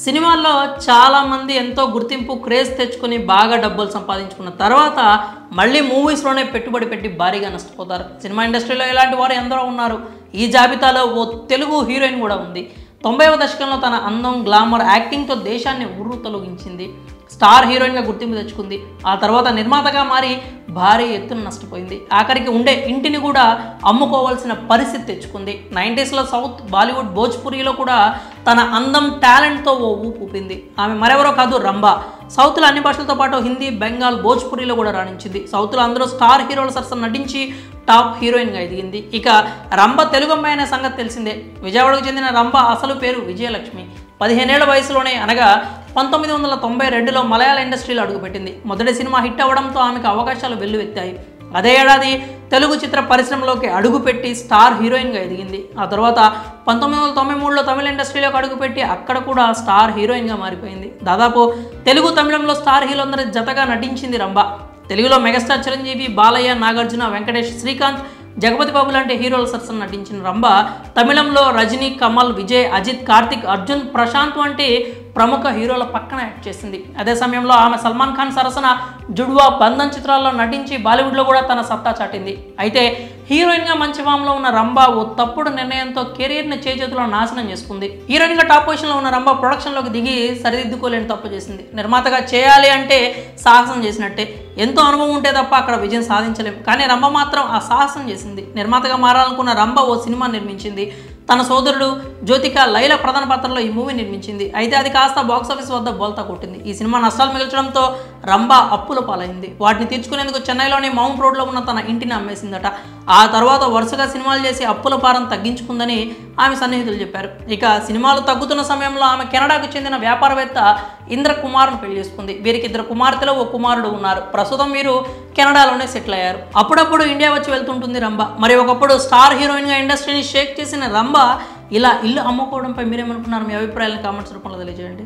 సినిమాల్లో చాలామంది ఎంతో గుర్తింపు క్రేజ్ తెచ్చుకొని బాగా డబ్బులు సంపాదించుకున్న తర్వాత మళ్ళీ మూవీస్లోనే పెట్టుబడి పెట్టి భారీగా నష్టపోతారు. సినిమా ఇండస్ట్రీలో ఇలాంటి వారు ఎందరో ఉన్నారు. ఈ జాబితాలో ఓ తెలుగు హీరోయిన్ కూడా ఉంది. 90వ దశకంలో తన అందం, గ్లామర్, యాక్టింగ్తో దేశాన్ని ఉర్రు తొలగించింది. స్టార్ హీరోయిన్గా గుర్తింపు తెచ్చుకుంది. ఆ తర్వాత నిర్మాతగా మారి భారీ ఎత్తున నష్టపోయింది. ఆఖరికి ఉండే ఇంటిని కూడా అమ్ముకోవాల్సిన పరిస్థితి తెచ్చుకుంది. 90స్లో సౌత్ బాలీవుడ్ భోజ్పురిలో కూడా తన అందం, టాలెంట్తో ఓ ఊపు ఊపింది. ఆమె మరెవరో కాదు, రంభా. సౌత్లో అన్ని భాషలతో పాటు హిందీ, బెంగాల్, భోజ్పురిలో కూడా రాణించింది. సౌత్లో అందరూ స్టార్ హీరోల సరసన నటించి టాప్ హీరోయిన్గా ఎదిగింది. ఇక రంభ తెలుగు అమ్మాయి అనే సంగతి తెలిసిందే. విజయవాడకు చెందిన రంభ అసలు పేరు విజయలక్ష్మి. 15 ఏళ్ల వయసులోనే అనగా 1992లో మలయాళ ఇండస్ట్రీలో అడుగుపెట్టింది. మొదటి సినిమా హిట్ అవ్వడంతో ఆమెకు అవకాశాలు వెల్లువెత్తాయి. అదే ఏడాది తెలుగు చిత్ర పరిశ్రమలోకి అడుగుపెట్టి స్టార్ హీరోయిన్గా ఎదిగింది. ఆ తర్వాత 1993లో తమిళ ఇండస్ట్రీలోకి అడుగుపెట్టి అక్కడ కూడా స్టార్ హీరోయిన్గా మారిపోయింది. దాదాపు తెలుగు, తమిళంలో స్టార్ హీరోలందరూ జతగా నటించింది రంభ. తెలుగులో మెగాస్టార్ చిరంజీవి, బాలయ్య, నాగార్జున, వెంకటేష్, శ్రీకాంత్, జగపతి బాబు లాంటి హీరోల సరసన నటించిన రంభ తమిళంలో రజనీ, కమల్, విజయ్, అజిత్, కార్తిక్, అర్జున్, ప్రశాంత్ వంటి ప్రముఖ హీరోల పక్కన యాక్ట్ చేసింది. అదే సమయంలో ఆమె సల్మాన్ ఖాన్ సరసన జుడ్వా, బంధన్ చిత్రాల్లో నటించి బాలీవుడ్లో కూడా తన సత్తా చాటింది. అయితే హీరోయిన్గా మంచి ఫామ్లో ఉన్న రంభ ఓ తప్పుడు నిర్ణయంతో కెరీర్ని చేతుల్లో నాశనం చేసుకుంది. హీరోయిన్గా టాప్ పొజిషన్లో ఉన్న రంభ ప్రొడక్షన్లోకి దిగి సరిదిద్దుకోలేని తప్పు చేసింది. నిర్మాతగా చేయాలి అంటే సాహసం చేసినట్టే. ఎంతో అనుభవం ఉంటే తప్ప అక్కడ విజయం సాధించలేం. కానీ రంభ మాత్రం ఆ సాహసం చేసింది. నిర్మాతగా మారాలనుకున్న రంభ ఓ సినిమా నిర్మించింది. తన సోదరుడు జ్యోతిక, లైల ప్రధాన పాత్రలో ఈ మూవీ నిర్మించింది. అయితే అది కాస్త బాక్సాఫీస్ వద్ద బోల్తా కొట్టింది. ఈ సినిమా నష్టాలు మిగల్చడంతో రంభ అప్పుల పాలైంది. వాటిని తీర్చుకునేందుకు చెన్నైలోని మౌంట్ రోడ్లో ఉన్న తన ఇంటిని అమ్మేసిందట. ఆ తర్వాత వరుసగా సినిమాలు చేసి అప్పుల భారం తగ్గించుకుందని ఆమె సన్నిహితులు చెప్పారు. ఇక సినిమాలు తగ్గుతున్న సమయంలో ఆమె కెనడాకు చెందిన వ్యాపారవేత్త ఇంద్ర కుమార్ను పెళ్లి చేసుకుంది. వీరికి 2 కుమార్తెలు, 1 కుమారుడు ఉన్నారు. ప్రస్తుతం వీరు కెనడాలోనే సెటిల్ అయ్యారు. అప్పుడప్పుడు ఇండియా వచ్చి వెళ్తుంటుంది రంభ. మరి ఒకప్పుడు స్టార్ హీరోయిన్గా ఇండస్ట్రీని షేక్ చేసిన రంభ ఇలా ఇల్లు అమ్ముకోవడంపై మీరేమనుకున్నారు? మీ అభిప్రాయాలను కామెంట్స్ రూపంలో తెలియజేయండి.